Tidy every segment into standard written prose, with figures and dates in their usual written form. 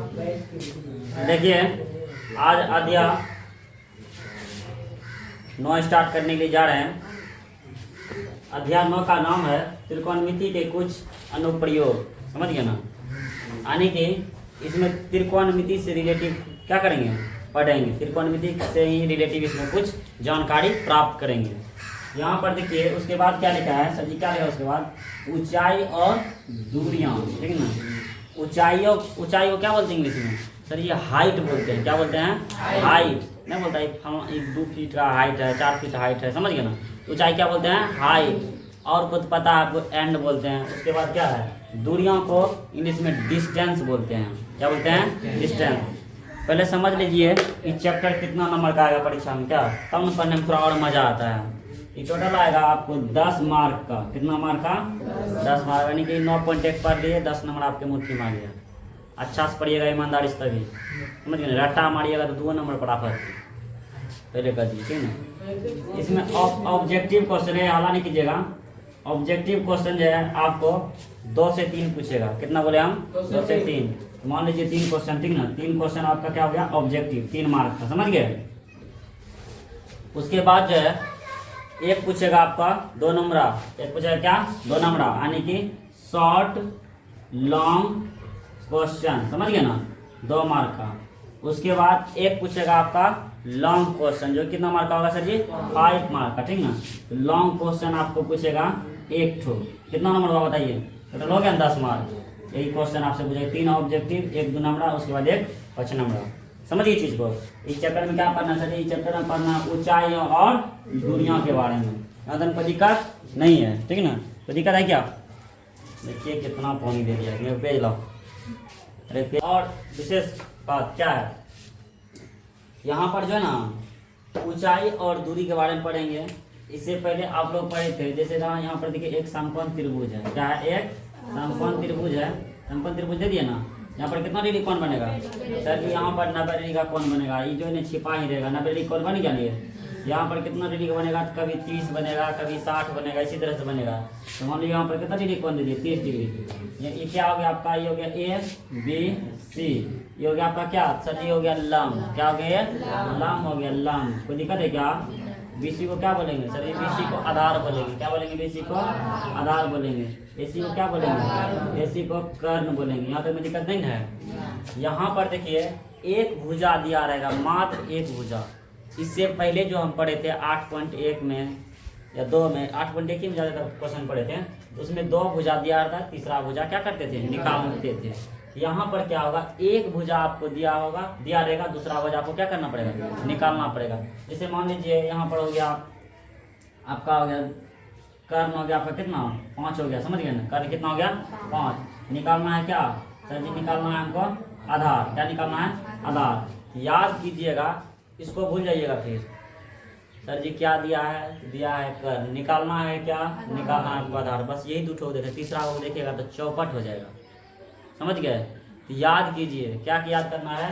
देखिए आज अध्याय 9 स्टार्ट करने के लिए जा रहे हैं। अध्याय 9 का नाम है त्रिकोणमिति के कुछ अनुप्रयोग। समझ गए ना? यानी कि इसमें त्रिकोणमिति से रिलेटिव क्या करेंगे, पढ़ेंगे। त्रिकोणमिति से ही रिलेटिव इसमें कुछ जानकारी प्राप्त करेंगे। यहाँ पर देखिए उसके बाद क्या लिखा है सर जी, क्या लिखा है उसके बाद? ऊंचाई और दूरियां, ठीक है ना। ऊंचाई को क्या बोलते हैं इंग्लिश में सर? ये हाइट बोलते हैं। क्या बोलते हैं? हाइट। नहीं बोलता एक 2 फीट का हाइट है, 4 फीट हाइट है, समझ गए ना। ऊंचाई क्या बोलते हैं? हाइट। और कुछ पता है आपको? एंड बोलते हैं। उसके बाद क्या है? दूरियों को इंग्लिश में डिस्टेंस बोलते हैं। क्या बोलते हैं? डिस्टेंस। पहले समझ लीजिए कि चैप्टर कितना नंबर का आएगा परीक्षा में, क्या तब न पढ़ने में थोड़ा और मजा आता है। ये टोटल आएगा आपको 10 मार्क का। कितना मार्क का? 10 मार्क, यानी कि 9.1 पढ़ लिए, 10 नंबर आपके मुट्ठी में आ गया। अच्छा से पढ़िएगा, ईमानदारी से, तभी समझ गए। रट्टा मारिएगा तो 2 नंबर फटाफट पहले कर दीजिए, ठीक है। इसमें ऑब्जेक्टिव क्वेश्चन है, हला नहीं कीजिएगा। ऑब्जेक्टिव क्वेश्चन जो है आपको 2 से 3 पूछेगा। कितना बोले हम? 2 से 3। मान लीजिए 3 क्वेश्चन, ठीक ना। 3 क्वेश्चन आपका क्या हो गया? ऑब्जेक्टिव, 3 मार्क का, समझ गए। उसके बाद जो है एक पूछेगा आपका 2 नंबर, एक पूछेगा क्या? 2 नंबर, यानी कि शॉर्ट लॉन्ग क्वेश्चन, समझ गए ना, 2 मार्क का। उसके बाद एक पूछेगा आपका लॉन्ग क्वेश्चन, जो कितना मार्क का होगा सर जी? 5 मार्क का, ठीक ना। लॉन्ग क्वेश्चन आपको पूछेगा 1 ठो। कितना नंबर होगा बताइए? टोटल हो गया 10 मार्क। यही क्वेश्चन आपसे पूछेगा। 3 ऑब्जेक्टिव, 1 2 नंबर, उसके बाद 1 5 नंबर। समझिए चीज को। इस चैप्टर में क्या पढ़ना सर? इस चैप्टर में पढ़ना ऊंचाई और दूरियों के बारे में। यहाँ तो कोई दिक्कत नहीं है, ठीक है ना। कोई दिक्कत है क्या? देखिए कितना पानी दे दिया, मैं भेज लाओ। अरे और विशेष बात क्या है, यहाँ पर जो है ना ऊंचाई और दूरी के बारे में पढ़ेंगे। इससे पहले आप लोग पढ़े थे, जैसे यहाँ पर देखिए एक समकोण त्रिभुज है। क्या है? एक समकोण त्रिभुज है। समकोण त्रिभुज दे दिए ना। यहाँ पर कितना डिग्री कौन बनेगा सर जी? यहाँ पर 90 डिग्री का कौन बनेगा? ये जो है छिपा ही रहेगा। 90 डिग्री कौन बन गया नहीं? यहाँ पर कितना डिग्री का बनेगा? कभी 30 बनेगा, कभी 60 बनेगा, इसी तरह से बनेगा। तो मान लीजिए यहाँ पर कितना डिग्री कौन दे दिए? 30 डिग्री। ये क्या हो गया आपका? ये हो गया ए बी सी। ये हो गया आपका क्या सर जी? हो गया लंब। क्या हो गया? लंब हो गया, लंब। कोई दिक्कत है क्या? बीसी को क्या बोलेंगे सर? ये बीसी को आधार बोलेंगे। क्या बोलेंगे? बीसी को आधार बोलेंगे। एसी को क्या बोलेंगे? एसी को कर्ण बोलेंगे। यहाँ तक में दिक्कत नहीं है। यहाँ पर देखिए एक भुजा दिया रहेगा, मात्र एक भुजा। इससे पहले जो हम पढ़े थे 8.1 में या 2 में, 8.1 में ज़्यादातर क्वेश्चन पढ़े थे, तो उसमें 2 भुजा दिया रहता, तीसरा भुजा क्या करते थे? निकालते थे। यहाँ पर क्या होगा? एक भुजा आपको दिया रहेगा, दूसरा भुजा आपको क्या करना पड़ेगा? निकालना पड़ेगा। जैसे मान लीजिए यहाँ पर हो गया आपका, हो गया कर्ण, हो गया आपका कितना? 5 हो गया, समझ गए ना। कर्ण कितना हो गया? 5। निकालना है क्या सर जी? निकालना है हमको आधार। क्या निकालना है? आधार। याद कीजिएगा, इसको भूल जाइएगा फिर। सर जी क्या दिया है? दिया है कर्ण। निकालना है क्या? निकालना है आपको आधार। बस यही 2 ठोक देते, तीसरा को देखिएगा तो चौपट हो जाएगा। समझ गए? तो याद कीजिए, क्या याद करना है?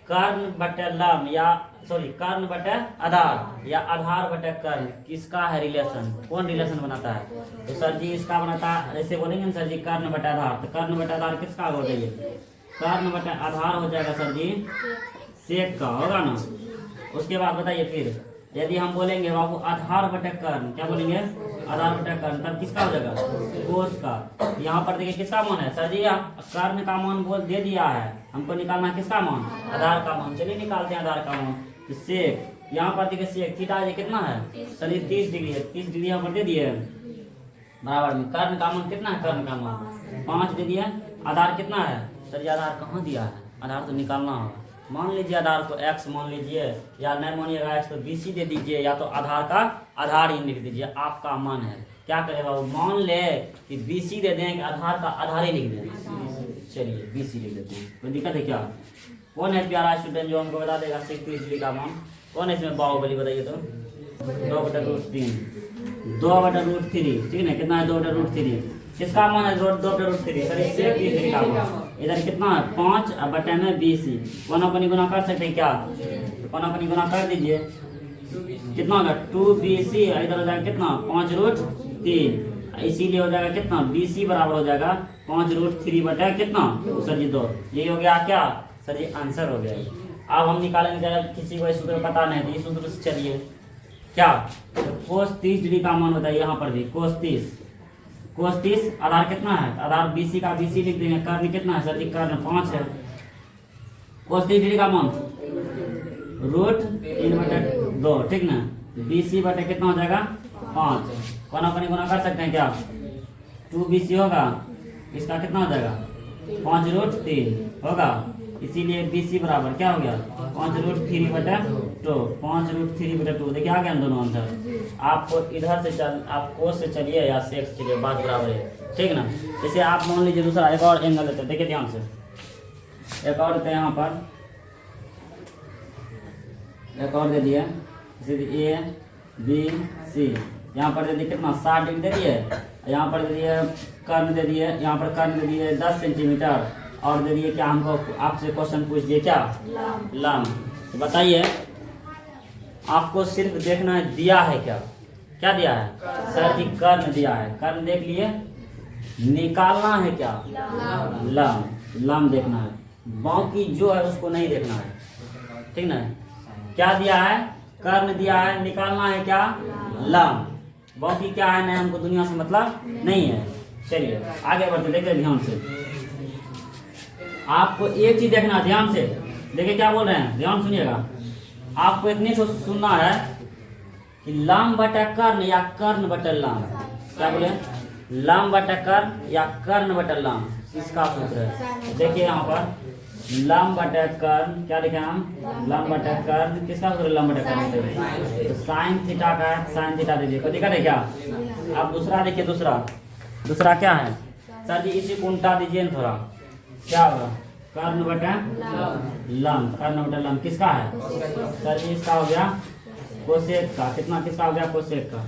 कर्ण बटे लंब, या सॉरी कर्ण बटे आधार, या आधार बटे कर्ण, किसका है रिलेशन? कौन रिलेशन बनाता है? तो सर जी इसका बनाता है, ऐसे बोलेंगे ना सर जी कर्ण बटे आधार। तो कर्ण बटे आधार किसका हो जाइए? कर्ण बटे आधार हो जाएगा सर जी सेक का, होगा ना। उसके बाद बताइए फिर यदि हम बोलेंगे बाबू आधार बटे कर्ण, क्या बोलेंगे? आधार बटे कर्ण, तब किसका हो जाएगा? कोस का। यहाँ पर देखिए किसका मान है सर जी? कर्ण का मान बोल दे दिया है, हमको निकालना किसका मान? आधार का मान। चलिए निकालते हैं आधार का मान। तो सेक, यहाँ पर देखिए सेक थीटा कितना है सर जी? 30 डिग्री है। 30 डिग्री यहाँ पर दे दिए बराबर में। कर्ण का मान कितना है? कर्ण का मान 5 दे दिया। आधार कितना है सर जी? आधार कहाँ दिया है? आधार तो निकालना होगा। मान लीजिए आधार को x मान लीजिए, या नहीं मानिएगा x तो BC दे दीजिए, या तो आधार का आधार ही लिख दीजिए। आपका मान है, क्या करेगा वो? मान ले कि BC दे दें कि आधार का आधार ही लिख दें। चलिए BC लिख देते हैं। कोई दिक्कत है क्या? कौन है प्यारा स्टूडेंट जो हमको बता देगा 30 डिग्री का मान? कौन है इसमें बाहुबली? बताइए तो। 2/√3, 2/√3, ठीक है ना। कितना है? 2/√3। किसका मान है? 2/√3 सर, इससे 30 डिग्री का मान। इधर कितना है? 5 और बटे में 20। कोना कोनी गुना कर सकते हैं क्या? कोना कोनी गुना कर दीजिए। कितना होगा? 2BC। इधर हो जाएगा कितना? 5√3। इसीलिए हो जाएगा कितना? BC बराबर हो जाएगा 5√3 कितना सर जी 2। यही हो गया क्या सर जी आंसर हो गया। अब हम निकालेंगे, किसी को सूत्र पता नहीं तो ये सूत्र से चलिए क्या, कोस 30 डिग्री का मान बताइए। यहाँ पर भी कोस 30 आधार कितना है, आधार BC का BC लिख देंगे। कर्ण कितना है सर जी, कर्ण 5 है। कोस 30 डिग्री का मान √3/2 ठीक ना। BC बटे कितना हो जाएगा 5, कोना कोनी गुना कर सकते हैं क्या, 2BC होगा, इसका कितना हो जाएगा 5√3 होगा। इसीलिए BC बराबर क्या हो गया 5√3/2, 5√3/2। देखिए आ गया दोनों आंसर। आपको इधर से आप कोस से चलिए या सेक से चलिए, बात बराबर है ठीक ना। जैसे आप मान लीजिए दूसरा एक और एंगल लेते हैं, देखिए ध्यान से, एक और देते हैं यहाँ पर, एक और दे दिए ABC, यहाँ पर दे दिए कितना 60 डिग्री दे दिए, यहाँ पर दे दिए कर्ण दे दिए, यहाँ पर कर्ण दे दिए 10 सेंटीमीटर, और दे दिए क्या, हमको आपसे क्वेश्चन पूछ दिए क्या लंब। तो बताइए आपको सिर्फ देखना है दिया है क्या, क्या दिया है सर जी कर्ण दिया है, कर्ण देख लिए, निकालना है क्या लंब देखना है, बाकी जो है उसको नहीं देखना है ठीक ना। क्या दिया है कर्ण दिया है, निकालना है क्या लंब, बाकी क्या है नहीं, हमको दुनिया से मतलब नहीं है। चलिए आगे बढ़ते, देखिए ध्यान से, आपको एक चीज देखना ध्यान से, देखिए क्या बोल रहे हैं, ध्यान सुनिएगा। आपको इतनी तो सुनना है कि लंब बटा कर्ण या कर्ण बटा लंब, क्या बोले लंब बटा कर्ण या कर्ण बटा लंब, इसका सूत्र है। देखिए यहाँ पर लंब बटा कर्ण, क्या लिखे हम लंब बटा कर्ण, किसका सूत्र लंब बटा कर्ण से, तो साइन थीटा का है, साइन थीटा दीजिए, कोई दिक्कत है क्या। अब दूसरा देखिए, दूसरा क्या है सर जी, इसी को उल्टा दीजिए ना थोड़ा, क्या होगा कर्ण बटा लंब, कर्ण बटा लंब किसका है सर जी, इसका हो गया कोसेक का, कितना किसका हो गया कोसेक का।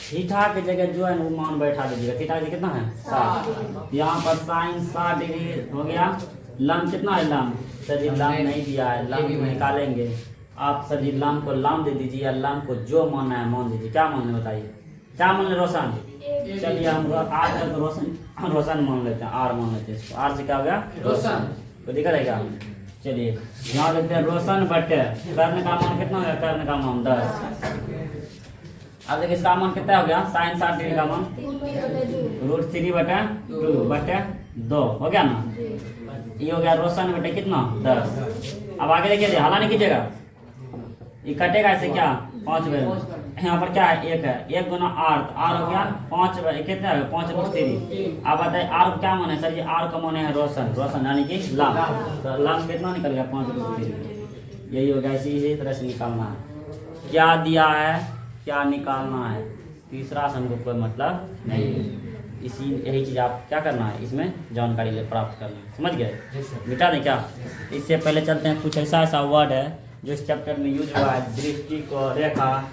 थीटा की जगह जो है वो मान बैठा दीजिएगा, थीटा की कितना है 60, यहाँ पर साइन 60 डिग्री हो गया। लंब कितना है लंब, सर जी लंब नहीं दिया है, लंब निकालेंगे। आप सर जी लंब को लंब दे दीजिए, या लंब को जो मानना है मान दीजिए। क्या मान ले बताइए, क्या मान ले रोशन, चलिए हम आर का तो रोशन मान लेते हैं, आर मान लेते हैं इसको, आर से क्या हो गया रोशन, तो दिखा रहेगा। चलिए यहाँ देखते हैं रोशन बटे कर्ण का मान कितना हो गया, कर्ण का मान 10। अब देखिए इसका मान कितना हो गया, साइन 60 डिग्री का मान √3/2 हो गया ना। ये हो गया रोशन बटे कितना 10। अब आगे देखिए हला नहीं कीजिएगा, ये कटेगा ऐसे क्या 5 बार, यहाँ पर क्या है 1 है, 1 गुना आर, आर हो गया 5 कितना है 5√3। अब बताइए आर क्या माने सर जी, आर का माने है रोशन, रोशन यानी कि लंब, तो लंब कितना निकल गया 5√3। यही हो गया, इसी तरह से निकालना है, क्या दिया है क्या निकालना है, तीसरा से हमको कोई मतलब नहीं है। यही चीज़ आप क्या करना है, इसमें जानकारी ले प्राप्त करना है, समझ गए। मिटा दें क्या, इससे पहले चलते हैं, कुछ ऐसा वर्ड है जो इस चैप्टर में यूज हुआ है, दृष्टि को, रेखा,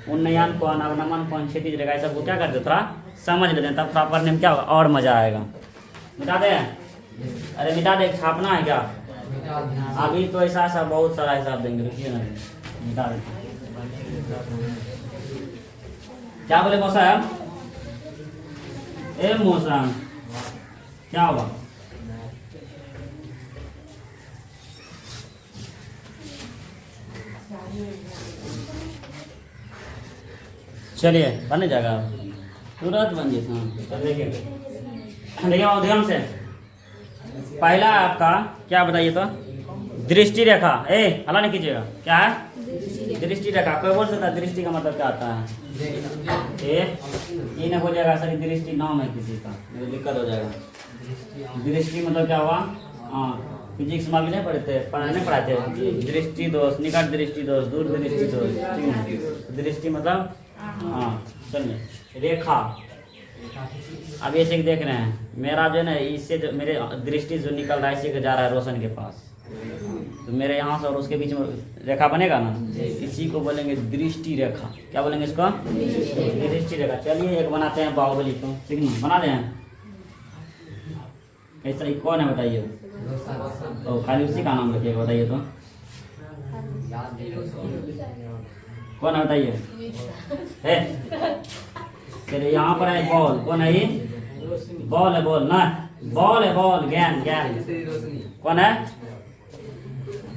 उन्नयन को, अवनमन को, क्षैतिज रेखा, ये सब को क्या करते थोड़ा समझ लेते हैं, तब थोड़ा पढ़ने में क्या होगा और मजा आएगा। मिटा दें, अरे मिटा दे, छापना है क्या, अभी तो ऐसा बहुत सारा हिसाब देंगे, रुकिए ना मिटा देते। क्या बोले मौसम, ए मौसम क्या हुआ, चलिए बन जाएगा तुरंत बन जाता। देखिए ध्यान से, पहला आपका क्या बताइए तो दृष्टि रेखा, हला नहीं कीजिएगा, क्या है दृष्टि रेखा। कोई बोल सकता है दृष्टि का मतलब क्या आता है, ये हो जाएगा सर, दृष्टि नाम है किसी का, मेरे दिक्कत हो जाएगा। दृष्टि मतलब क्या हुआ, फिजिक्स में भी नहीं पढ़ाते दृष्टि दोष, निकट दृष्टि दोष, दूर दृष्टि दोष, दृष्टि मतलब चलिए रेखा। अब ये से देख रहे हैं, मेरा जो है ना इससे जो मेरे दृष्टि जो निकल रहा है इसी के जा रहा है रोशन के पास, तो मेरे यहाँ से और उसके बीच में रेखा बनेगा ना, इसी को बोलेंगे दृष्टि रेखा। क्या बोलेंगे इसको, दृष्टि रेखा। चलिए एक बनाते हैं बाहुबली को, ठीक ना, बना दें। कैसा ये कौन है बताइए, तो खाली उसी का नाम रखिएगा, बताइए तो कौन है बताइए। चलिए यहाँ पर है बॉल, कौन है ये बॉल है, बॉल ना, बॉल है, बॉल, गेंद, गेंद। कौन है?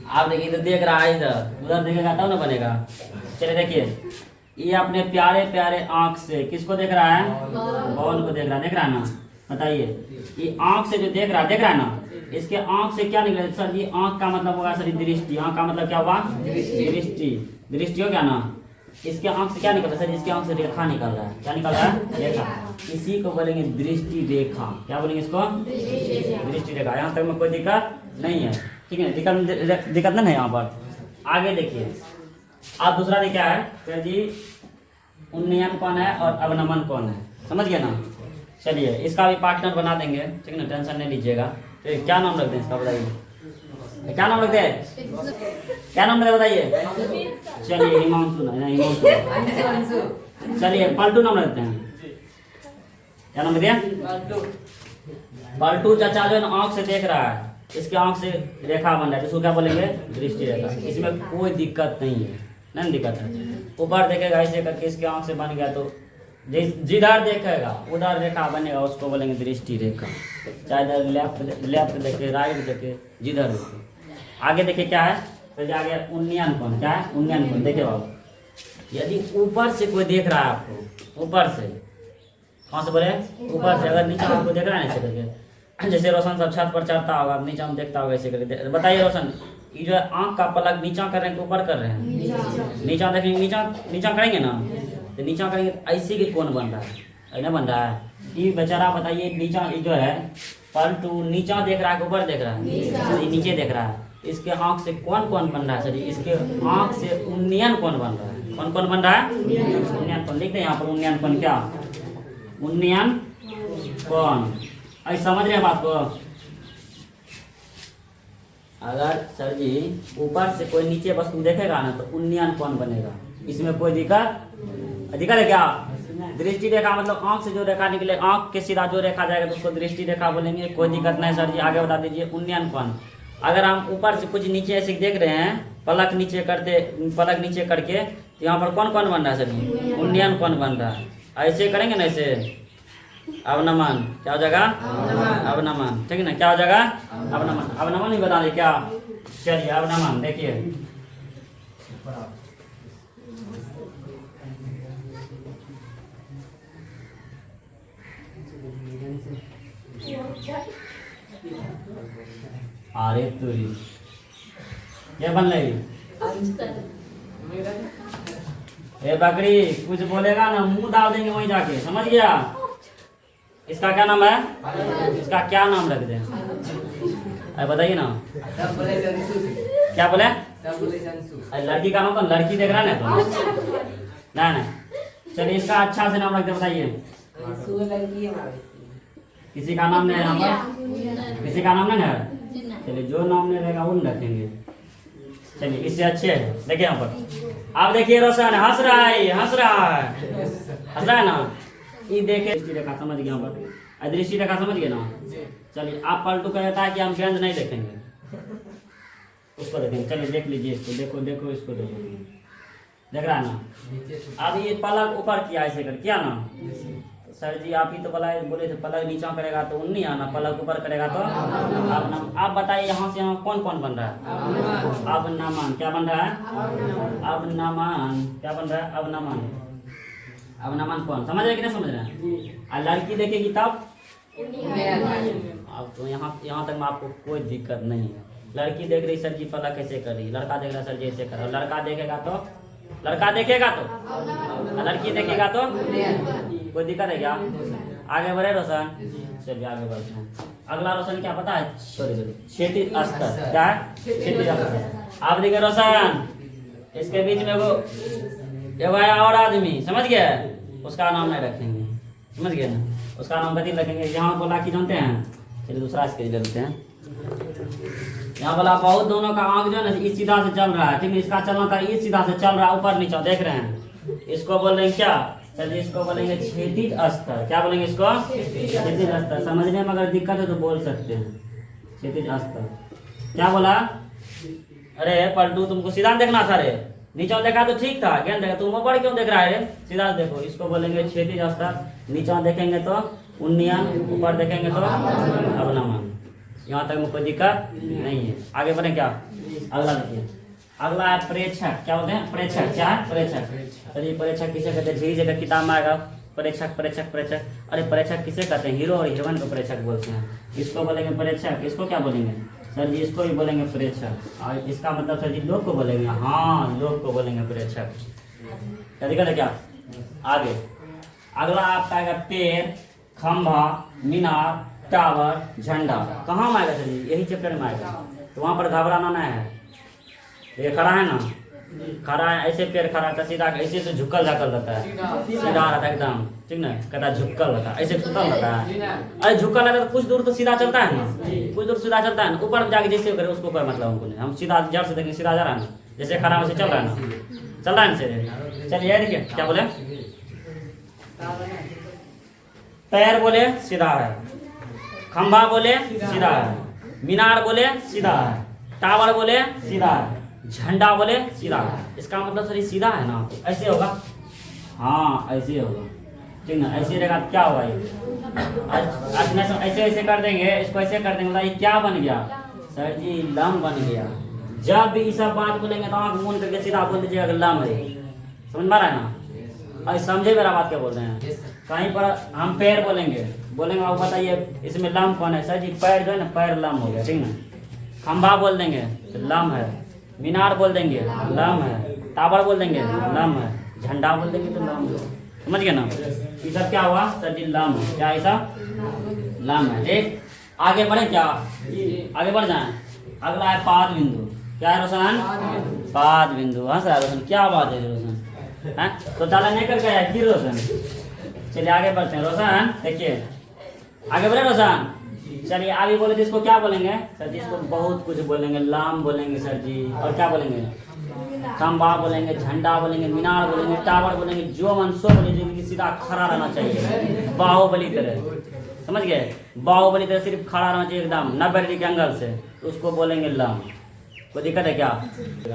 आप देखिए, तो देख रहा है इधर, उधर देखेगा तब ना बनेगा। चलिए देखिए, ये अपने प्यारे प्यारे आंख से किसको देख रहा है? बॉल को देख रहा है। देख रहा है ना? बताइए, ये आंख से जो देख रहा है ना, इसके आंख से क्या निकला सर? ये आंख का मतलब होगा सर दृष्टि। आंख का मतलब क्या हुआ? दृष्टि। दृष्टि हो गया ना? इसके आंख से क्या निकल रहा है सर? इसके आंख से रेखा निकल रहा है। क्या निकल रहा है? रेखा। इसी को बोलेंगे दृष्टि रेखा। क्या बोलेंगे इसको? दृष्टि रेखा। यहाँ तक में कोई दिक्कत नहीं है, ठीक है? दिक्कत नहीं है यहाँ पर। आगे देखिए, आप दूसरा देखिए क्या है सर जी? उन्नयन कौन है और अवनमन कौन है? समझ गए ना? चलिए, इसका भी पार्टनर बना देंगे, ठीक है ना? टेंशन नहीं लीजिएगा। तो क्या नाम रख दें इसका, बताइए क्या नाम रख दे? क्या नाम रख बताइए? चलिए हिमांशु, हिमांशु। चलिए पलटू नाम रखते हैं। क्या नाम दिया? पलटू चाचा जो है ना, आंख से देख रहा है, इसके आंख से रेखा बन रहा है, इसको क्या बोलेंगे? दृष्टि रेखा। इसमें कोई दिक्कत नहीं है, नहीं दिक्कत है। ऊपर देखेगा ऐसे करके, इसके आंख से बन गया तो जिधर देखेगा उधर रेखा बनेगा, उसको बोलेंगे दृष्टि रेखा। चाहे इधर लेफ्ट देखे, राइट देखे, जिधर देखे। आगे देखिए क्या है तो आगे उन्नयन कोण। क्या है? उन्नयन कोण। देखिए बाबू, यदि ऊपर से कोई देख रहा है आपको, ऊपर से, कहाँ से बोले? ऊपर से। अगर नीचे आपको देख रहा है ऐसे करके, जैसे रोशन सब छत पर चढ़ता होगा, नीचे में देखता होगा ऐसे करके। बताइए रोशन, ये जो है आंख का पलक नीचा कर रहे हैं कि ऊपर कर रहे हैं? नीचा देखेंगे, नीचा करेंगे ना, तो नीचा करेंगे ऐसे के कौन बन रहा है? ऐसा बन रहा है। ये बेचारा बताइए, नीचा जो है पलटू नीचा देख रहा है कि ऊपर देख रहा है? नीचे देख रहा है। इसके आंख से कौन कौन बन रहा है सर? इसके आंख से उन्नयन कौन बन रहा है? कौन कौन बन रहा है? उन्नयन कौन। लिखते हैं यहाँ पर उन्नयन कौन। क्या उन्नयन कौन? ऐसे समझ रहे हैं बात को? अगर सर जी ऊपर से कोई नीचे वस्तु देखेगा ना, तो उन्नयन कौन बनेगा? इसमें कोई दिक्कत है क्या? दृष्टि रेखा मतलब आंख से जो रेखा निकले, आंख के सीधा जो रेखा जाएगा तो उसको दृष्टि रेखा बोलेंगे। कोई दिक्कत नहीं सर जी। आगे बता दीजिए उन्नयन कौन। अगर हम ऊपर से कुछ नीचे ऐसे देख रहे हैं, पलक नीचे करके, तो यहाँ पर कौन कौन बन रहा है सर जी? उन्नयन कौन बन रहा है? ऐसे करेंगे ना, ऐसे अवनमन। क्या हो जाएगा? अवनमन। ठीक है ना? क्या हो जाएगा? अवनमन। अवनमन ही बता दे क्या? चलिए अवनमन देखिए, अरे तुरी क्या बन रही? ए बकरी, कुछ बोलेगा ना मुंह डाल देंगे वहीं जाके, समझ गया? इसका क्या नाम है? इसका क्या नाम रख दें? अरे बताइए ना। क्या बोले? लड़की का नाम तो लड़की देख रहा है ना, तो नहीं। चलिए इसका अच्छा से नाम रख दे, बताइए। किसी का नाम नहीं है यहाँ पर? किसी का नाम नहीं है? चलिए जो नाम नहीं रहेगा वो नहीं रखेंगे। चलिए इससे अच्छे है। देखिए यहाँ पर, आप देखिए रोशन हंस रहा है, हंस रहा है ना? ये देखे दृष्टि रेखा, समझ गया? यहाँ पर दृष्टि रेखा समझ गए ना? चलिए आप पलटू कहता है कि हम गेंद नहीं देखेंगे, उसको देखेंगे। चलिए देख लीजिए इसको, देखो इसको देखो, देख रहा है ना? अब ये पलक ऊपर किया ऐसे कर, किया ना सर जी? आप ही तो बोले थे पलक नीचा करेगा तो उन्नी आना, पलक ऊपर करेगा तो अब आप बताइए यहाँ से यहाँ कौन कौन बन रहा है? अवनमन। क्या बन रहा है? अवनमन। क्या बन रहा है? अवनमन। अवनमन कौन? समझ रहे कि नहीं समझ रहे हैं? और लड़की देखेगी तब अब तो यहाँ तक में आपको कोई दिक्कत नहीं है। लड़की देख रही सर जी पलक कैसे कर रही, लड़का देख रहा सर जी ऐसे कर रहा। लड़का देखेगा तो लड़की देखेगा तो कोई दिक्कत है क्या? आगे बढ़े रोशन। चलिए आगे बढ़ते हैं। अगला रोशन क्या पता है? सॉरी क्षैतिज स्तर। क्या है? क्षैतिज स्तर। आप देखिए रोशन, इसके बीच में एगो है और आदमी, समझ गए? उसका नाम नहीं रखेंगे, समझ गए ना? उसका नाम कथी रखेंगे? यहाँ बोला कि जानते हैं, चलिए दूसरा स्केच ले लेते हैं। यहाँ बोला बहुत दोनों का आंख जो है ना इस सीधा से चल रहा है, ठीक है? इसका चलना था इस सीधा से चल रहा है, ऊपर नीचे देख रहे हैं। इसको बोल रहे हैं क्या? चलिए इसको बोलेंगे क्षैतिज स्तर। क्या बोलेंगे इसको? क्षैतिज स्तर। समझने में अगर दिक्कत है तो बोल सकते हैं क्षैतिज स्तर। क्या बोला? अरे पलटू तुमको सीधा देखना था रे, नीचा देखा तो ठीक था, गेंद देखा तुम ऊपर क्यों देख रहा है रे? सीधा देखो। इसको बोलेंगे क्षैतिज स्तर। नीचा देखेंगे तो उन्नयन, ऊपर देखेंगे तो अवनमन। यहाँ तक में कोई दिक्कत नहीं है। आगे बढ़े क्या, अगला देखिए। अगला है प्रेक्षक। क्या होते हैं प्रेक्षक? क्या है प्रेक्षक? चलिए प्रेक्षक किसे कहते हैं? झीरी जगह किताब में आएगा प्रेक्षक प्रेक्षक प्रेक्षक। अरे प्रेक्षक किसे कहते हैं? हीरो और हीरोइन को प्रेक्षक बोलते हैं। इसको बोलेंगे प्रेक्षक। इसको क्या बोलेंगे सर जी? इसको भी बोलेंगे प्रेक्षक। और इसका मतलब सर जी लोग को बोलेंगे? हाँ, लोग को बोलेंगे प्रेक्षक। क्या दिक्कत है क्या? आगे अगला आपका आएगा पेड़, खंभा, मीनार, टावर, झंडा। कहाँ में आएगा सर जी? यही चैप्टर में आएगा। तो वहाँ पर घबराना नहीं है। ये खड़ा है ना, खड़ा है ऐसे, पैर खड़ा था सीधा, ऐसे तो झुकल झाकल रहता है, सीधा रहता है एकदम, ठीक ना, कहता है झुकल रहता है, ऐसे सुतल रहता है। अरे झुकल रहता है तो कुछ दूर तो सीधा चलता है ना, कुछ दूर सीधा चलता है ना। ऊपर जाके जैसे करे उसको कोई मतलब हमको नहीं। हम सीधा जड़ से देखेंगे सीधा जा रहा है ना, जैसे खड़ा वैसे चल रहा है ना, चल रहा है ना से। चलिए देखिए क्या बोले, पैर बोले सीधा है, खंभा बोले सीधा है, मीनार बोले सीधा है, टावर बोले सीधा है, झंडा बोले सीधा है। इसका मतलब सर सीधा है ना, ऐसे होगा। हाँ ऐसे होगा, ठीक ना, ऐसे रहेगा। क्या होगा ये? ऐसे ऐसे कर देंगे, इसको ऐसे कर देंगे, बताइए क्या बन गया सर जी? लम बन गया। जब भी ये सब बात बोलेंगे तो आँख मूंद करके सीधा बोल दीजिएगा लम है। समझ में आ रहा है ना? अरे समझे मेरा बात क्या बोल रहे हैं? कहीं पर हम पैर बोलेंगे, बोलेंगे आप बताइए इसमें लम कौन है? सर जी पैर जो है ना, पैर लम हो गया, ठीक ना। खंभा बोल देंगे तो लम है, मीनार बोल देंगे लम है, टावर बोल देंगे लम है, झंडा बोल देंगे तो लम है। समझ गए ना? ये सब क्या हुआ सर जी? लम है। क्या ऐसा? लम है। एक आगे बढ़े क्या? आगे बढ़ जाए। अगला है पाद बिंदु। क्या है रोशन? पाद बिंदु। हाँ सर रोशन, क्या बात है रोशन? है तो ताला नहीं करके आया कि रोशन? चलिए आगे बढ़ते हैं। रोशन देखिए आगे बढ़े रोशन। चलिए आगे बोले जिसको क्या बोलेंगे सर जी? इसको बहुत कुछ बोलेंगे, लाम बोलेंगे सर जी, और क्या बोलेंगे? खंभा बोलेंगे, झंडा बोलेंगे, मीनार बोलेंगे, टावर बोलेंगे, जो मन सो बोलेंगे, जो सीधा खड़ा रहना चाहिए, बाहुबली तरह। समझ गए? बाहुबली तरह सिर्फ खड़ा रहना चाहिए एकदम 90 डिग्री के एंगल से, तो उसको बोलेंगे लाम। कोई दिक्कत है क्या? ठीक है,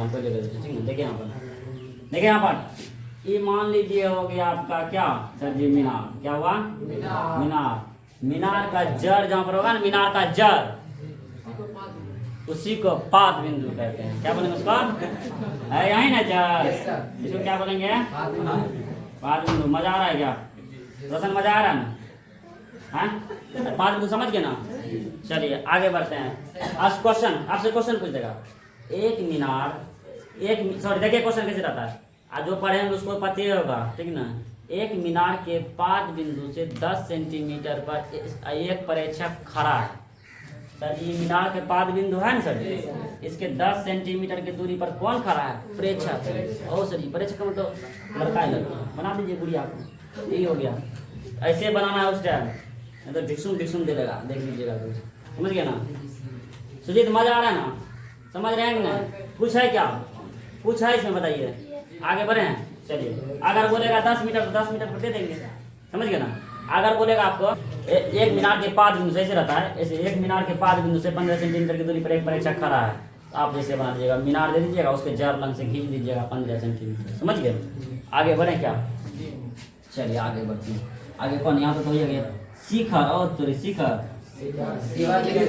देखिए यहाँ पर, देखिए यहाँ पर, ये मान लीजिए हो गया आपका क्या सर जी? मीनार। क्या हुआ? मीनार। मीनार का जड़ जहाँ पर होगा ना, मीनार का जड़, उसी को पाद बिंदु कहते हैं। क्या बोलेंगे उसको? है यही ना जड़, इसको क्या बोलेंगे? पाद बिंदु। मजा आ रहा है क्या रोशन? मजा आ रहा है ना? हाँ पाद बिंदु समझ गए ना? चलिए आगे बढ़ते हैं। आज क्वेश्चन आपसे क्वेश्चन पूछ देगा। एक मीनार, एक सॉरी देखिए क्वेश्चन कैसे रहता है, आज जो पढ़ेंगे उसको पता ही होगा, ठीक ना। एक मीनार के पाद बिंदु से 10 सेंटीमीटर पर एक प्रेक्षक खड़ा है। सर ये मीनार के पाद बिंदु है ना सर, इसके 10 सेंटीमीटर की दूरी पर कौन खड़ा है? प्रेक्षक। ओ सर प्रेक्षक मतलब लड़का है, लड़का बना दीजिए गुड़िया को, यही हो गया। ऐसे बनाना है उस टाइम, नहीं तो ढिक्सुम ढिक्सुम दे देगा, देख लीजिएगा कुछ। समझ गया ना? सुजीत मजा आ रहा है ना? समझ रहे हैं कि नहीं? कुछ है क्या? कुछ है इसमें बताइए, आगे बढ़े हैं। चलिए अगर बोलेगा 10 मीटर तो 10 मीटर पर दे देंगे। समझ गए ना? अगर बोलेगा आपको एक मीनार के पाद बिंदु से ऐसे रहता है, ऐसे एक मीनार के पाद बिंदु से 15 सेंटीमीटर की दूरी पर एक प्रेक्षक खड़ा है, तो आप जैसे बना दीजिएगा, मीनार दे दीजिएगा, उसके जड़ लंग से खींच दीजिएगा 15 सेंटीमीटर। समझ गए? आगे बढ़े क्या? चलिए आगे बढ़ते हैं। आगे कौन? यहाँ पे तो हो गया शिखर, और तो शिखर शिवा लिखते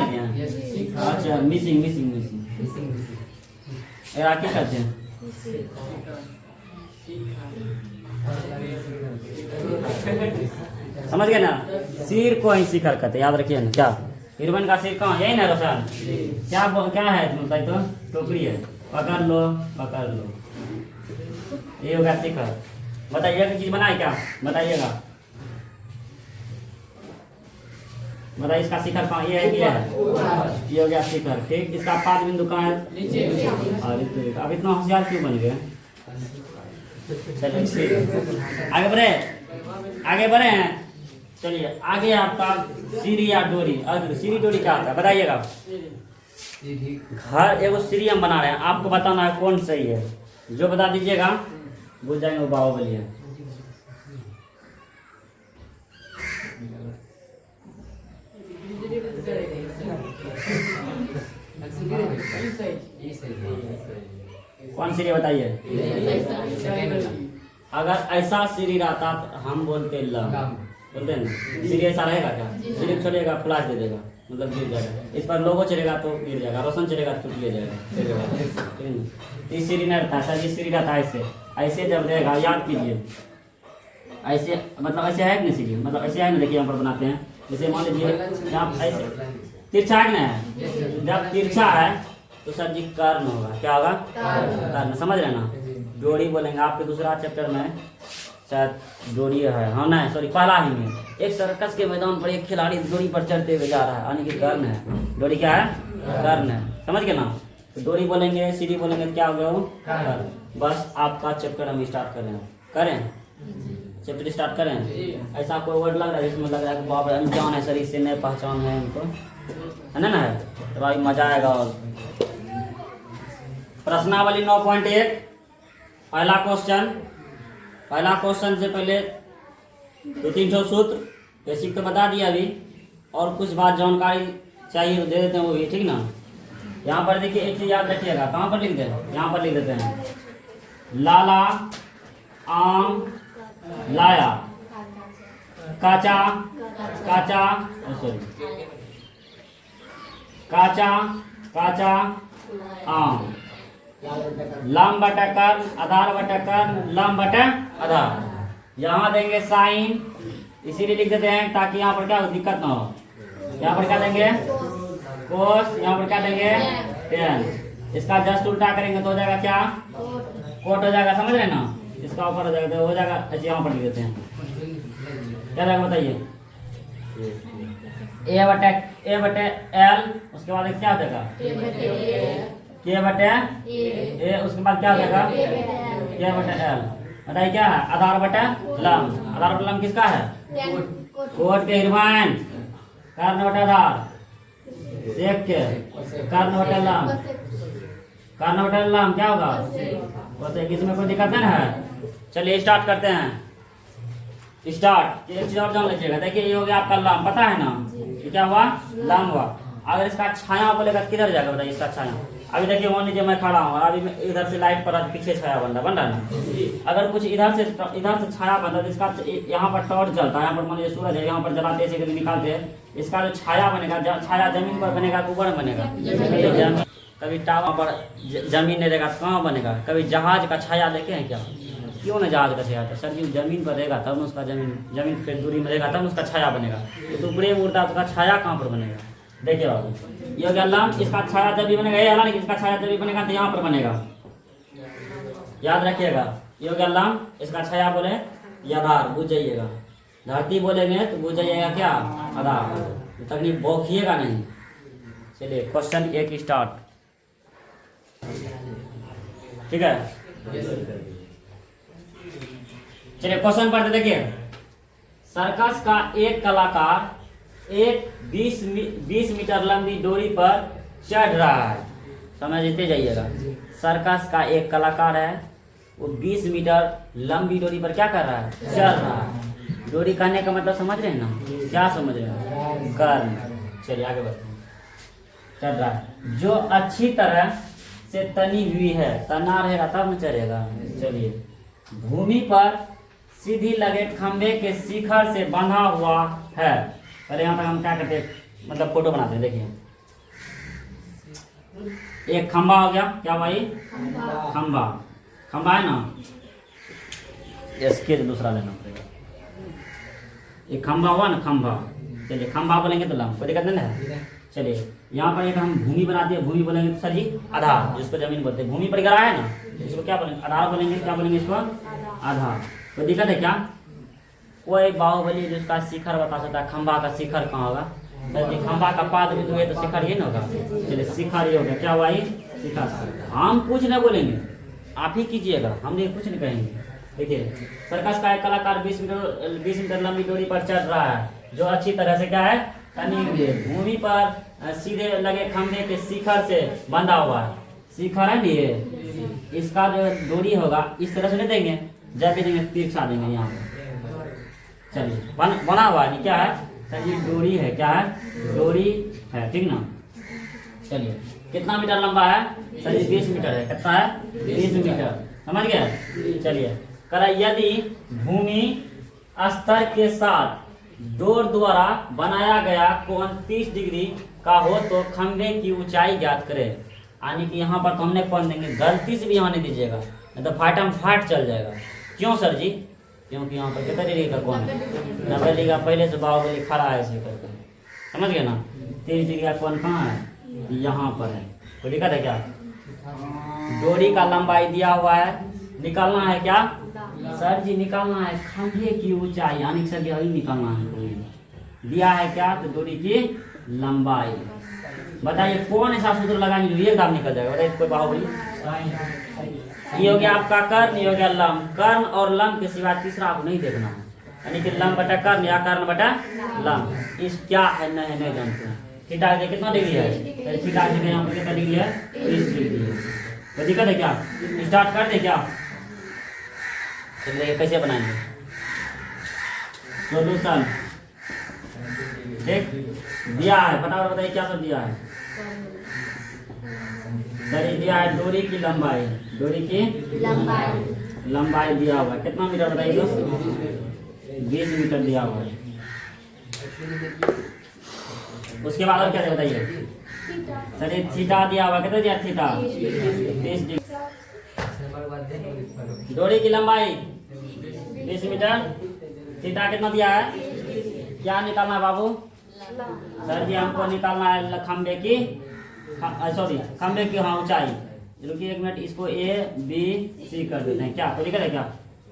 हैं। अच्छा मिसिंग मिसिंग मिसिंग क्या करते हैं? समझ गए ना? सिर को ही शिखर कहते हैं, याद रखिए ना। क्या हिरवन का सिर कहाँ? यही ना रोशन? क्या है बताइए तो? टोकरी है, पकड़ लो पकड़ लो, ये होगा शिखर। बताइए एक चीज बनाए क्या? बताइएगा, बताइए इसका शिखर कहाँ? ये है, ये हो गया शिखर, ठीक। इसका पाद बिंदु कहाँ है? नीचे। अब इतना होशियार क्यों बन गए? चलिए आगे बढ़े, आगे बढ़े हैं। चलिए आगे आपका सीढ़ी या डोरी। सीढ़ी डोरी क्या होता है बताइएगा? घर एगो सीढ़ी हम बना रहे हैं, आपको बताना है कौन सही है। जो बता दीजिएगा भूल जाएंगे वो बाहुबली है। कौन सीढ़ी बताइए? अगर ऐसा सीढ़ी रहता तो हम बोलते लम, बोलते हैं ना। सीढ़ी ऐसा रहेगा क्या? सीढ़ी छोड़िएगा फ्लैश दे देगा, मतलब गिर जाएगा। इस पर लोगो चलेगा तो गिर जाएगा, रोशन चलेगा तो टूट जाएगा। इस सीढ़ी नहीं रहता, सर ये सीढ़ी रहता है ऐसे, ऐसे जब रहेगा याद कीजिए, ऐसे मतलब ऐसे है कि नहीं सीढ़ी, मतलब ऐसे है ना, देखिए यहाँ पर बनाते हैं। जैसे मान लीजिए यहाँ ऐसे तिरछा है ना, जब तिरछा है तो सर जी कर्ण होगा, क्या होगा? कर्ण, समझ रहे ना। जोड़ी बोलेंगे आपके दूसरा चैप्टर में शायद जोड़ी है, हाँ ना सॉरी पहला ही में, एक सर्कस के मैदान पर एक खिलाड़ी जोड़ी पर चढ़ते हुए जा रहा है, यानी कि कर्ण है। जोड़ी क्या है? कर्ण है, समझ गए ना। तो जोड़ी बोलेंगे, सीढ़ी बोलेंगे, क्या हो गया वो? कर्ण। बस आपका चैप्टर हम स्टार्ट करें चैप्टर स्टार्ट करें। ऐसा कोई वर्ड लग रहा है जिसमें लग रहा है कि बाप रे अनजान है सर, इससे नहीं पहचान है उनको, है ना तो भाई मजा आएगा। और प्रश्नावली 9.1 पहला क्वेश्चन से पहले 2-3 सूत्र बेसिक तो बता दिया अभी, और कुछ बात जानकारी चाहिए तो दे देते हैं वो भी, ठीक ना। यहाँ पर देखिए एक चीज याद रखिएगा, कहाँ पर लिख दें? यहाँ पर लिख देते हैं, लाला आम लाया, काचा आम, लम बटा कर्ण, आधार बटा कर्ण, लम बटा आधार। यहाँ देंगे साइन, इसीलिए लिख देते हैं ताकि यहाँ पर क्या दिक्कत ना हो। यहाँ पर क्या देंगे? कोस, यहाँ पर क्या देंगे? टेन। इसका जस्ट उल्टा करेंगे तो हो जाएगा क्या? कोट हो जाएगा, समझ रहे ना। इसका ऊपर हो जाएगा तो हो जाएगा ऐसे, यहाँ पर लिख देते हैं, क्या जाएगा बताइए? ए बटे एल, उसके बाद क्या हो जाएगा? के बटे ए, उसके बाद क्या हो जाएगा? के बटे एल। बताइए क्या है? आधार बटे लम। आधार बटे लम किसका है? कोट के हिरमान, कर्ण बटे आधार, सेक के कर्ण बटे लम, कर्ण बटे लम क्या होगा? वैसे इसमें कोई दिक्कत नहीं है। चलिए स्टार्ट करते हैं। स्टार्ट। एक चीज और जान लीजिएगा, देखिए ये हो गया आपका लम, पता है ना ये क्या हुआ? लम हुआ। अगर इसका छाया बोलेगा किधर जाएगा बताइए? इसका छाया, अभी देखिए मान लीजिए मैं खड़ा हूँ, अभी इधर से लाइट पर पीछे छाया बन रहा है ना। अगर कुछ इधर से छाया बनता है तो इसका यहाँ पर टॉर्च जलता है, यहाँ पर मान लीजिए सूरज है, यहाँ पर जलाते ऐसे कभी निकालते हैं, इसका जो छाया बनेगा, छाया जमीन पर बनेगा तो ऊपर बनेगा। कभी टावर पर जमीन नहीं रहेगा तो कहाँ बनेगा? कभी जहाज का छाया देखे हैं क्या? क्यों ना जहाज का छाया? सर जी जमीन पर रहेगा तब उसका जमीन फिर दूरी में रहेगा तब उसका छाया बनेगा। तो ऊपरे उड़ता उसका छाया कहाँ पर बनेगा? देखिए बाबू, ये हो गया लम, इसका छाया जब भी बनेगा, ये वाला नहीं, इसका छाया जब भी बनेगा तो यहाँ पर बनेगा, याद रखिएगा। ये हो गया लम, इसका छाया बोले ये आधार, बुझ जाइएगा। धरती बोलेंगे तो बुझ जाइएगा क्या? आधार, तकलीफ बौखिएगा नहीं। चलिए क्वेश्चन 1 स्टार्ट, ठीक है। चलिए क्वेश्चन पढ़ते देखिए। सर्कस का एक कलाकार एक 20 मीटर लंबी डोरी पर चढ़ रहा है, समझते जाइएगा। सर्कस का एक कलाकार है, वो 20 मीटर लंबी डोरी पर क्या कर रहा है? चढ़ रहा है। डोरी कहने का मतलब समझ रहे हैं ना? क्या समझ रहे हैं? कर्ण। चलिए आगे बढ़ते हैं। चढ़ रहा है जो अच्छी तरह से तनी हुई है, तना रहेगा तब न चढ़ेगा। चलिए, भूमि पर सीधी लगे खंबे के शिखर से बंधा हुआ है। पहले यहाँ पर हम क्या करते हैं, मतलब फोटो बनाते हैं। देखिए एक खंबा हो गया, क्या भाई? खंबा है ना, इसके दूसरा लेना पड़ेगा। एक खंबा हुआ ना, खंबा। चलिए खंबा बोलेंगे तो लम, कोई दिक्कत नहीं है। चलिए यहाँ पर एक हम भूमि बनाते हैं, भूमि बोलेंगे तो सर जी आधार, जिसको जमीन बोलते हैं। भूमि पर गिरा है ना, इसको क्या बोलेंगे? आधार बोलेंगे। क्या बोलेंगे इसको? आधार। कोई दिक्कत है क्या? कोई बाहुबली जिसका शिखर बता सकता है, खंबा का शिखर कहाँ होगा? सर जी खंबा का पाद भी हुए तो शिखर ये ना होगा। चलिए शिखर ये हो गया, क्या हुआ? ये शिखर। हम कुछ नहीं बोलेंगे, आप ही कीजिएगा, हम ये कुछ नहीं कहेंगे। देखिए सर्कस का एक कलाकार 20 मीटर लंबी डोरी पर चढ़ रहा है, जो अच्छी तरह से क्या है? तनी हुई है। भूमि पर सीधे लगे खंभे के शिखर से बंधा हुआ है। शिखर है ना ये, इसका जो डोरी होगा इस तरह से नहीं देंगे, जब भी देंगे तिरछा देंगे यहाँ पे। चलिए बना हुआ है, क्या है सर? ये डोरी है, क्या है? डोरी है, ठीक ना। चलिए कितना मीटर लंबा है सर जी? 20 मीटर है। कितना है? 20 मीटर। समझ गए? चलिए कह रहा है यदि भूमि स्तर के साथ डोर द्वारा बनाया गया कोण 30 डिग्री का हो तो खंभे की ऊंचाई ज्ञात करें। यानी कि यहाँ पर तो हमने कौन देंगे, गलती से भी यहाँ नहीं दीजिएगा, नहीं तो फाटम फाट चल जाएगा। क्यों सर जी? क्योंकि यहाँ पर कितना डिग्री का कोण है? 90 डिग्री का पहले से बाहुबली खड़ा है ऐसे करके। समझ गए ना? 30 डिग्री का कोण कहाँ है? यहाँ पर है। कोई दिक्कत है क्या? डोरी का लंबाई दिया हुआ है, निकालना है क्या सर जी? निकालना है खंभे की ऊंचाई, यानी सर जी यही निकालना है। दिया है क्या? तो डोरी की लंबाई। बताइए कौन ऐसा सूत्र लगाएंगे जो एकदम निकल जाएगा? बताइए कोई बाहुबली। ये हो गया आपका कर्ण, ये हो गया लंब। कर्ण और लंब के सिवा तीसरा आपको नहीं देखना है, यानी कि लंब बटा कर्ण या कर्ण बटा लंब। इस क्या है नहीं जानते हैं। थीटा कितना डिग्री है? थीटा यहाँ पर कितना डिग्री है? 30 डिग्री है। तो दिक्कत है क्या? स्टार्ट कर दे क्या? चलिए कैसे बनाएंगे सोल्यूशन। देख दिया है, फटाफट बताइए क्या सब दिया है सर? ये दिया है डोरी की लंबाई, डोरी की लंबाई दिया हुआ है। कितना मीटर बताइए? 20 मीटर दिया हुआ है। उसके बाद और क्या है बताइए सर? ये थीटा दिया हुआ, कितना दिया? Theta 30 degree. डोरी की लंबाई 20 मीटर, थीटा कितना दिया है? क्या निकालना है बाबू? सर जी हमको निकालना है खंबे की, सॉरी खंबे की हाँ ऊंचाई। रुकिए 1 मिनट, इसको A B C कर देते हैं। क्या कोई दिक्कत है क्या?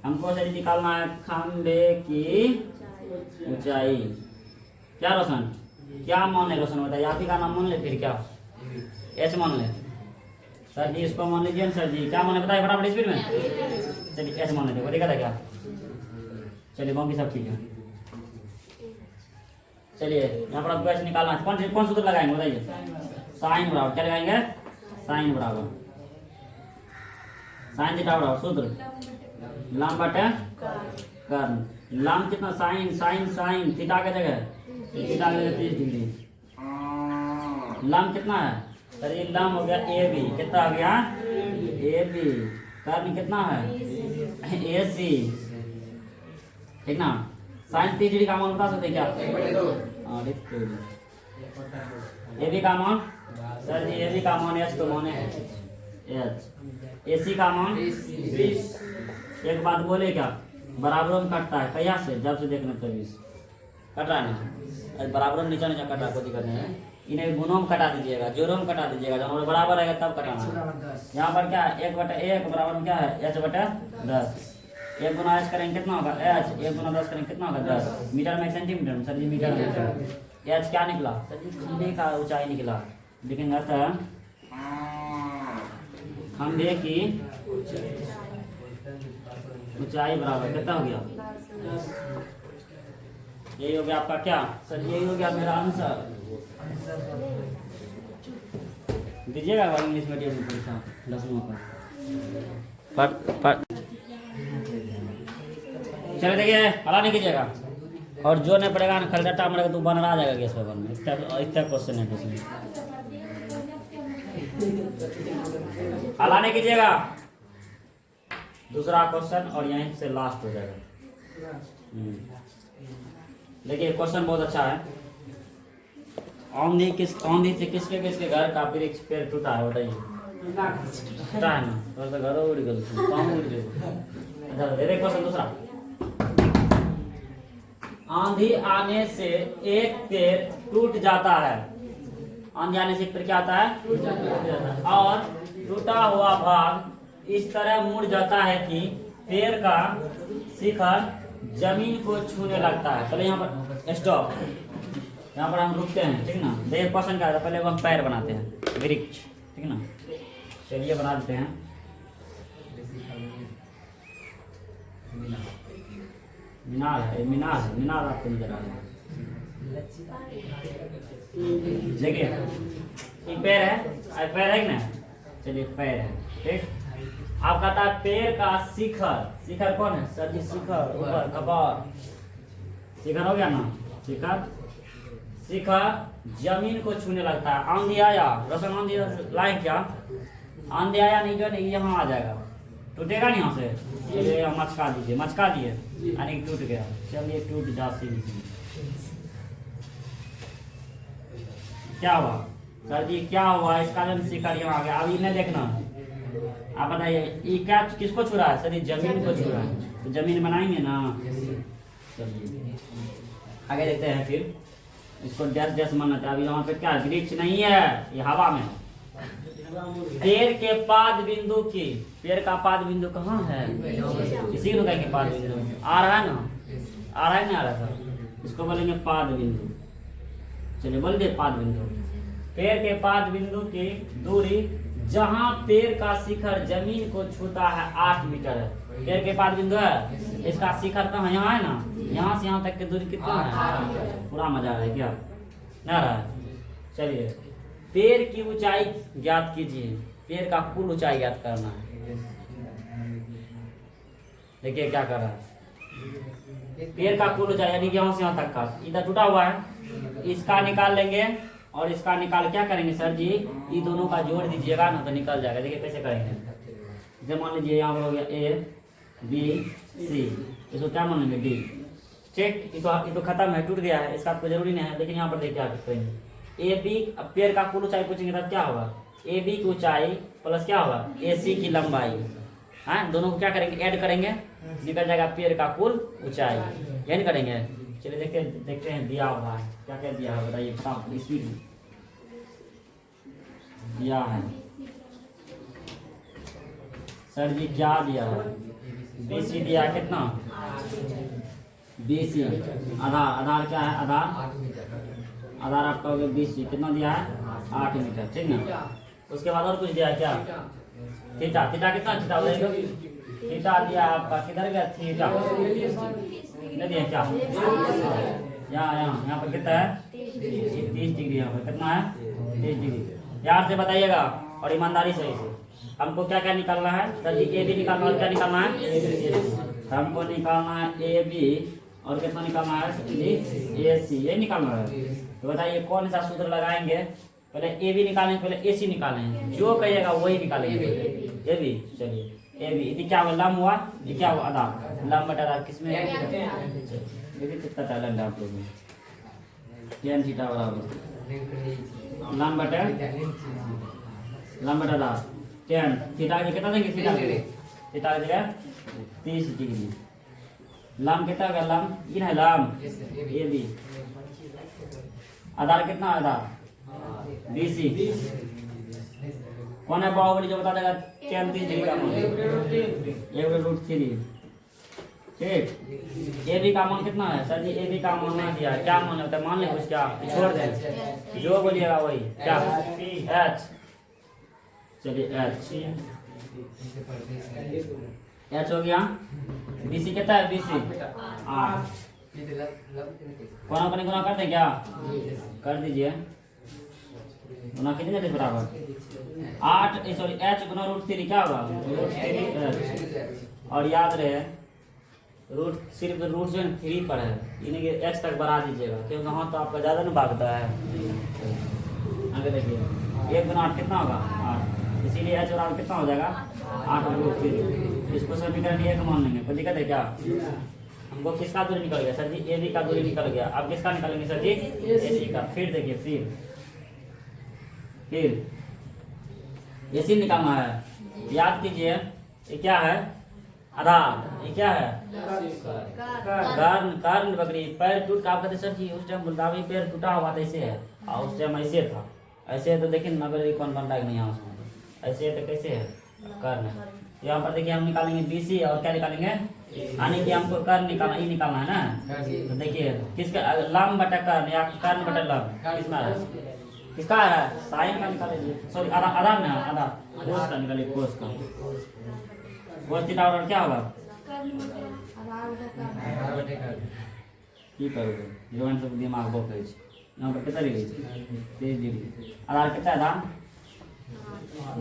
हमको सर निकालना है खंबे की ऊंचाई। क्या रोशन? क्या मान ले रोशन? बताइए, आप ही का नाम मान ले फिर क्या? H मान ले सर जी। इसको मान लीजिए सर जी। क्या माने बताइए फटाफट स्पीड में। चलिए H मान लेते, कोई दिक्कत है क्या? चलिए बाकी सब ठीक है। चलिए यहाँ पर आपको H निकालना है। कौन सूत्र लगाएंगे बताइए? साइन बराबर क्या लगाएंगे? साइन बराबर साइन थीटा बराबर सूत्र लंब बटे कर्ण। लंब कितना? साइन साइन साइन थीटा का जगह, थीटा का जगह 30 डिग्री। लंब कितना है सर? ये लंब हो गया AB। कितना हो गया? AB। कर्ण कितना है? AC। ठीक ना? साइन 30 डिग्री का मान बता सकते क्या? AB का मान सर जी, AB का मान H तो माने H। AC का मान 20। एक बात बोले क्या? बराबरों में कटता है कहिया से? जब से देखने तो 20 कट रहा है ना। बराबरों में नीचा नीचा कट रहा है, कोई दिक्कत नहीं है। इन्हें गुणों में कटा दीजिएगा, जोरों में कटा दीजिएगा। जब बराबर आएगा तब कटाना। यहाँ पर क्या है? 1/1 बराबर में क्या है? H/10। 1 गुना H करेंगे कितना होगा? H। 1 गुना 10 करेंगे कितना होगा? 10। मीटर में सेंटीमीटर में सर जी? मीटर में। H क्या निकला सर जी? खंभे का ऊंचाई निकला। लेकिन अतः खंभे की ऊंचाई बराबर कितना हो गया? यही हो गया आपका क्या सर? यही हो गया मेरा आंसर। दीजिएगा इंग्लिश मीडियम में परीक्षा 10वां पर। चलो देखिए हला नहीं कीजिएगा, और जो नहीं पड़ेगा ना खरीदा टाप मरेगा तो बन रहा जाएगा गैस पेपर में। इतना क्वेश्चन है इसमें, हला नहीं कीजिएगा। दूसरा क्वेश्चन और यहीं से लास्ट हो जाएगा। देखिए क्वेश्चन बहुत अच्छा है। आंधी से किसके किसके घर का वृक्ष पेड़ टूटा है बताइए? टूटा है ना, तो घर उड़ गए, काम उड़ गए। अच्छा देखिए क्वेश्चन दूसरा। आंधी आने से एक पेड़ टूट जाता है। आंधी आने से एक पेड़ क्या आता है? टूट जाता है। और टूटा हुआ भाग इस तरह मुड़ जाता है कि पेड़ का शिखर जमीन को छूने लगता है। पहले यहाँ पर स्टॉप, यहाँ पर हम रुकते हैं, ठीक ना? देखिए क्वेश्चन क्या है, पहले हम पैर बनाते हैं, वृक्ष, ठीक ना? चलिए बना देते हैं। मीनार है, मीनार आपको नजर आ रहा है। देखिए ये पैर है, पैर है ना? चलिए पैर है, ठीक। आप कहता है पेड़ का शिखर कौन है सर जी? शिखर ऊपर कपार, शिखर हो गया ना? शिखर जमीन को छूने लगता है। आंधी आया, रोशन आंधी लाए क्या? आंधी आया नहीं जो नहीं यहाँ आ जाएगा, टूटेगा नहीं यहाँ से। चलिए हम मचका दीजिए, मचका दिए यानी टूट गया। चलिए टूट जा सीधी। क्या हुआ सर जी, क्या हुआ? इसका जब शिखर यहाँ आ गया। अब इन्हें देखना, आप बताइए ये क्या किसको छू रहा है? सर ये जमीन को छू रहा है, तो जमीन बनाएंगे ना। चलिए आगे देखते हैं। फिर इसको डैश डैश मानना था। अभी यहाँ पे क्या वृक्ष नहीं है, ये हवा में है। पेड़ के पाद बिंदु की, पेड़ का पाद बिंदु कहाँ है? इसी के पाद बिंदु आ रहा है ना, आ रहा है नहीं आ रहा था, इसको बोलेंगे पाद बिंदु। चलिए बोल दे पाद बिंदु। पेड़ के पाद बिंदु की दूरी जहाँ पेड़ का शिखर जमीन को छूता है 8 मीटर है। पेड़ के पाद बिंदु है, इसका शिखर कहाँ? यहाँ है ना, यहाँ से यहाँ तक की दूरी कितना है? पूरा मजा आ रहा है क्या? ना रहा है। चलिए पेड़ की ऊंचाई ज्ञात कीजिए। पेड़ का कुल ऊंचाई ज्ञात करना है। देखिए क्या कर रहा है। पेड़ का कुल ऊंचाई यानी कि यहाँ से यहाँ तक का, इधर टूटा हुआ है, इसका निकाल लेंगे और इसका निकाल क्या करेंगे सर जी? ये दोनों का जोड़ दीजिएगा ना तो निकल जाएगा। देखिए कैसे करेंगे। जैसे मान लीजिए यहाँ पर हो गया A B C, इसको क्या मान लेंगे? D। चेक, ये तो खत्म है, टूट गया है, इसका आपको जरूरी नहीं है। लेकिन यहाँ पर देखिए क्या करेंगे। ए बी, अब पेड़ का कुल ऊंचाई पूछेंगे तब क्या होगा? ए बी की ऊंचाई प्लस क्या होगा? ए सी की लंबाई। हाँ, दोनों को क्या करेंगे? ऐड करेंगे, निकल जाएगा पेड़ का कुल ऊंचाई। ऐड करेंगे। चलिए देखते हैं दिया हुआ है क्या क्या दिया है, बताइए। स्पीड दिया है सर जी, क्या दिया है? BC दिया है कितना? BC आधार, आधार क्या है? आधार आपका हो गया BC, कितना दिया है? 8 मीटर, ठीक ना। उसके बाद और कुछ दिया है क्या? थीटा, थीटा कितना? थीटा बोलेगा, थीटा दिया आपका, किधर गया थीटा? नहीं दिया क्या? यहाँ पर कितना है? 30 डिग्री। यहाँ पर कितना है? 30 डिग्री। यार से बताइएगा और ईमानदारी सही से। हमको क्या क्या निकालना है सर जी? ए बी निकालना है, क्या निकालना है? हमको निकालना है ए बी और कितना निकालना है? ए सी, ये निकालना है। तो बताइए कौन सा सूत्र लगाएंगे? पहले ए बी निकालेंगे, पहले ए सी निकालेंगे, जो कहिएगा वही निकालेंगे। ए बी, चलिए ए बी, ये क्या हुआ? लंब हुआ, ये क्या हुआ? आधार। लंब बटा आधार किसमें? देखिए कितना टैलेंट है आप लोग में। tan थीटा बराबर लंब बटा आधार। tan थीटा के कितना देंगे? थीटा की जगह 30 डिग्री। लंब कितना होगा? लंब ये है लंब ए बी। आधार कितना? आधार BC। कौन है बाहुबली जो बता देगा? tan 30 डिग्री का मान 1/√3। ठीक। ए बी का मान कितना है सर जी? ए बी का मान ना दिया है, क्या मान होता है? मान ले कुछ, क्या छोड़ दे, जो बोलिएगा वही। क्या? H। चलिए H हो गया। BC कितना है? BC 8। गुना गुना करते हैं क्या? कर दीजिए। गुना कितने थे बराबर? 8, सॉरी H गुना √3 क्या होगा? √3H। और याद रहे सिर्फ रूट जो 3 पर है, यानी कि X तक बढ़ा दीजिएगा, क्योंकि वहाँ तो आपका ज़्यादा ना भागता है। आगे देखिए 1 गुना 8 कितना होगा? 8। इसीलिए H बराबर कितना हो जाएगा? 8/√3। इसको समीकरण 1 मान लेंगे। कोई दिक्कत है क्या? हमको किसका दूरी निकल गया सर जी? ए बी का दूरी निकल गया। अब किसका निकालेंगे सर जी? ए सी का। फिर देखिए फिर ए सी निकालना है। याद कीजिए ये क्या है? आधार। ये क्या है? कर्ण बकरी। पैर टूट का आप कहते सर जी उस टाइम बुलदावी पैर टूटा हुआ था, ऐसे है और उस टाइम ऐसे था, ऐसे है तो देखिए नगर कौन बन रहा है नहीं यहाँ उसमें, ऐसे है तो कैसे है? कर्ण। यहाँ पर देखिए हम निकालेंगे BC और क्या निकालेंगे? यानी कि हमको कर्ण निकालना, ये निकालना है ना। तो देखिए किसका? लंब बटा कर्ण या कर्ण बटा लंब, किसमें है? किसका है? साइन का निकाल लीजिए, सॉरी आधार में, आधार कोस का निकालिए, कोस का। कोस थीटा और क्या होगा? की करोगे? जीवन सब दिमाग बोके यहाँ पर कितना डिग्री? 30 डिग्री। आधार कितना है? दाम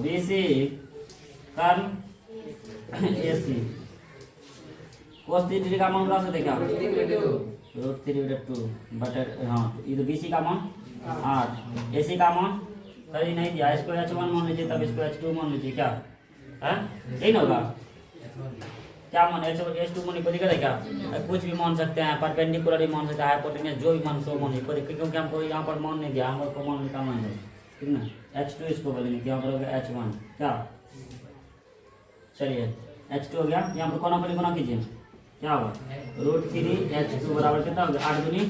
BC कर्ण AC। कोस 30 डिग्री का मान उड़ा सकते क्या? रूट 3/2 बटे, हाँ ये तो BC का मान 8, AC का मान सर ये नहीं दिया, इसको H1 मान लीजिए, तब इसको H2 मान लीजिए, क्या है यही ना होगा, क्या मान H2 मान कोई दिक्कत है क्या, कुछ भी मान सकते हैं, परपेंडिकुलर भी मान सकते हैं, हाइपोटेन्यूस जो भी मान सो मान कोई दिक्कत, क्योंकि हमको यहाँ पर मान नहीं दिया, हमको मान निकालना है, ठीक ना। H2 इसको बोलेंगे, क्या बोलोगे H1, क्या चलिए H2 हो गया, यहाँ पर कोना गुना कीजिए, क्या होगा रूट 3 H2 बराबर कितना हो गया 8 दूनी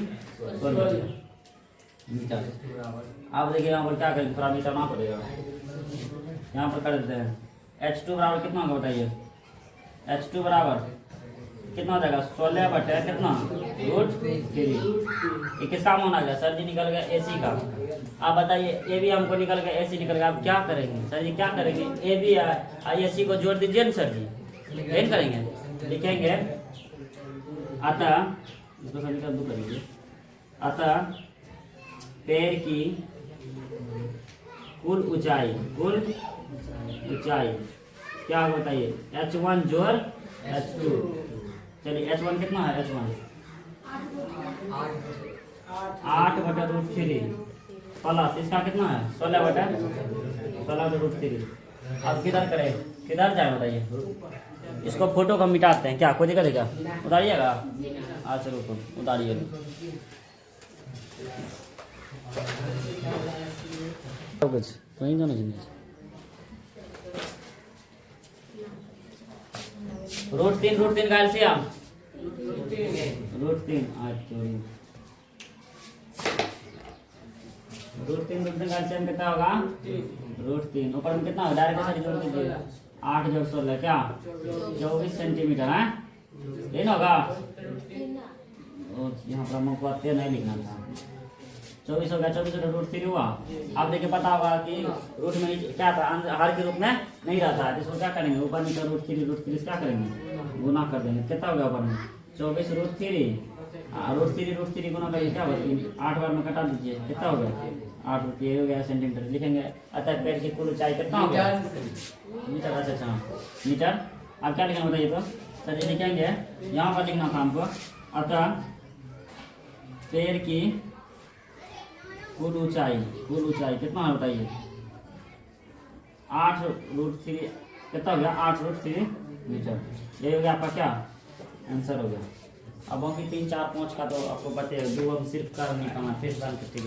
16 मीटर। अब देखिए यहाँ पर क्या करेंगे, थोड़ा मिटाना पड़ेगा, यहाँ पर कर देते हैं H2 बराबर कितना होगा बताइए, H2 बराबर कितना हो जाएगा 16 बटे कितना रूट 3, ये किसका मान आ गया सर जी, निकल गया AC का। आप बताइए ए बी हमको निकल गया, AC निकल गया, आप क्या करेंगे सर जी, क्या करेंगे ए बी AC को जोड़ दीजिए ना सर जी, नहीं करेंगे, लिखेंगे अतः इसको सभी का 2 करेंगे, अतः पैर की कुल ऊंचाई क्या बताइए H1 जोड़ H2, चलिए H1 कितना है, H1 8 बटा रूट 3 प्लस इसका कितना है 16 बटा रूट 3। अब किधर करें, किधर जाए बताइए, इसको फोटो को मिटाते हैं, क्या कोई दिक्कत है क्या, उतारिएगा, अच्छा रुको उतारिए, कुछ वहीं जाना चाहिए, रूट 3 का एलसीएम रूट 3 का एलसीएम कितना होगा रूट 3, ऊपर में कितना होगा डायरेक्ट सारी जोड़ दीजिए, 8 जोड़ 16 क्या 24 सेंटीमीटर है, ये ना होगा, यहाँ पर हमको 13 नहीं लिखना था, 24 हो गया, 24 रूट 3 हुआ। आप देखिए पता होगा कि रूट में क्या था, हर के रूप में नहीं रहता है, इसको क्या करेंगे ऊपर नीचे रूट 3 क्या करेंगे गुना कर देंगे, कितना हो गया ऊपर में 24 रूट 3 गुना करिए, क्या होगा 8 बार में कटा दीजिए, कितना हो गया 8 रूट 3 हो गया सेंटीमीटर, लिखेंगे अतः पैर की कुल ऊंचाई कितना हो गया मीटर, अच्छा मीटर। अब क्या लिखना बताइए तो सर जी, लिखेंगे यहाँ पर लिखना था हमको, अतः पैर की कुल ऊंचाई कितना है बताइए 8 रूट 3 कितना हो गया 8 रूट 3 मीटर, ये हो गया आपका क्या आंसर हो गया। अब बाकी 3 4 5 का तो आपको बताइए, 2 हम सिर्फ कर निकालना, फिर ठीक